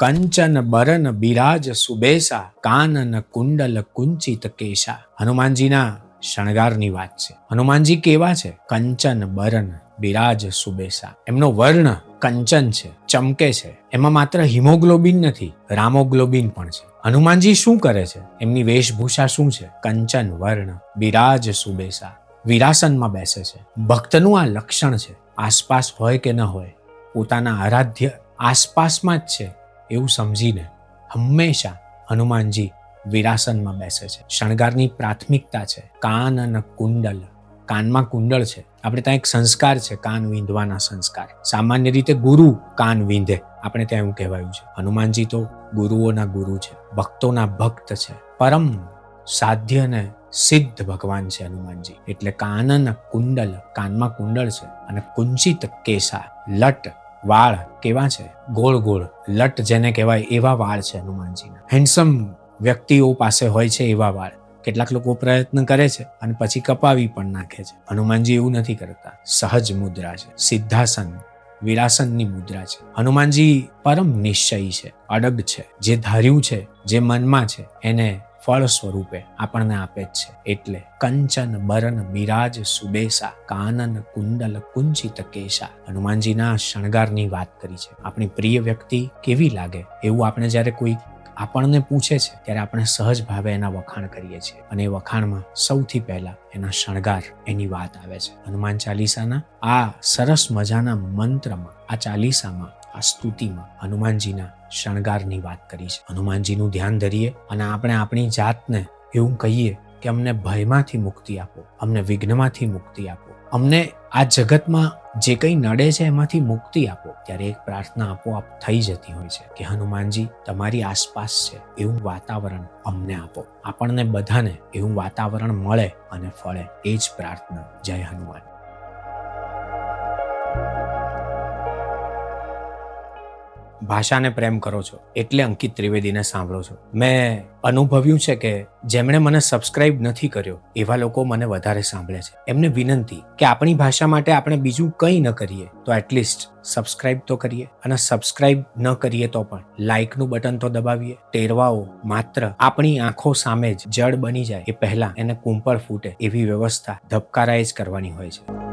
કંચન બરન બિરાજ સુબેસા કાનન કુંડલ કુંચિત Keisha. હનુમાનજીના શણગારની વાત છે. હનુમાનજી કેવા છે? કંચન બરન બિરાજ સુબેસા. એમનો વર્ણ કંચન છે, ચમકે છે. એમાં માત્ર હિમોગ્લોબિન નથી, રામોગ્લોબિન પણ છે. હનુમાનજી શું કરે છે? એમની વેશભૂષા શું છે? કંચન વર્ણ બિરાજ સુબેસા. વિરાસનમાં બેસે છે. ભક્તનું આ લક્ષણ છે. આસપાસ હોય કે ન હોય, પોતાના આરાધ્ય આસપાસમાં જ છે એવું સમજીને હંમેશા હનુમાનજી વિરાસનમાં બેસે છે. શણગારની પ્રાથમિકતા છે કાન અને કુંડલ. કાનમાં કુંડળ છે. આપણે ત્યાં એક સંસ્કાર છે, કાન વીંધવાના સંસ્કાર. સામાન્ય રીતે ગુરુ કાન વીંધે, આપણે ત્યાં એવું કહેવાયું છે. હનુમાનજી તો ગુરુઓના ગુરુ છે, ભક્તોના ભક્ત છે, પરમ સાધ્ય અને સિદ્ધ ભગવાન છે હનુમાનજી. એટલે કાનન કુંડલ, કાનમાં કુંડળ છે, અને કુંચિત કેસા, લટ વાળ કેવા છે? ગોળ ગોળ લટ જેને કહેવાય એવા વાળ છે હનુમાનજીના. હેન્ડસમ વ્યક્તિઓ પાસે હોય છે એવા વાળ. કેટલાક લોકો પ્રયત્ન કરે છે અને પછી કપાવી પણ નાખે છે. હનુમાનજી એવું નથી કરતા. સહજ મુદ્રા છે, સિદ્ધાસન વિરાસનની મુદ્રા છે. હનુમાનજી પરમ નિશ્ચયી છે, અડગ છે. જે ધાર્યું છે, જે મનમાં છે, એને ફળ સ્વરૂપે આપણને આપે જ છે. એટલે કંચન બરન બિરાજ સુબેસા કાનન કુંડલ કુંચિત કેશા. હનુમાનજીના શણગારની વાત કરી છે. આપણી પ્રિય વ્યક્તિ કેવી લાગે એવું આપણે જ્યારે કોઈ આપણને પૂછે છે ત્યારે આપણે સહજ ભાવે એના વખાણ કરીએ છીએ. અને એ વખાણમાં સૌથી પહેલા એના શણગાર, એની વાત આવે છે. હનુમાન ચાલીસાના આ સરસ મજાના મંત્રમાં, આ ચાલીસામાં, આ સ્તુતિમાં હનુમાનજીના શણગારની વાત કરી છે. હનુમાનજીનું ધ્યાન ધરીએ અને આપણે આપણી જાતને એવું કહીએ કે અમને ભયમાંથી મુક્તિ આપો, અમને વિઘ્નમાંથી મુક્તિ આપો, અમને આ જગતમાં જે કંઈ નડે છે એમાંથી મુક્તિ આપો. ત્યારે એક પ્રાર્થના આપોઆપ થઈ જતી હોય છે કે હનુમાનજી તમારી આસપાસ છે એવું વાતાવરણ અમને આપો. આપણને બધાને એવું વાતાવરણ મળે અને ફળે. એ જ પ્રાર્થના. જય હનુમાન. ભાષાને પ્રેમ કરો છો એટલે અંકિત ત્રિવેદીને સાંભળો છો. મેં અનુભવ્યું છે કે જેમણે મને સબસ્ક્રાઇબ નથી કર્યો એવા લોકો મને વધારે સાંભળે છે. એમને વિનંતી કે આપણી ભાષા માટે આપણે બીજું કંઈ ન કરીએ તો એટલીસ્ટ સબસ્ક્રાઇબ તો કરીએ, અને સબસ્ક્રાઇબ ન કરીએ તો પણ લાઇકનું બટન તો દબાવીએ. ટેરવાઓ માત્ર આપણી આંખો સામે જ જડ બની જાય એ પહેલા એને કુંપળ ફૂટે એવી વ્યવસ્થા ધબકારાએ જ કરવાની હોય છે.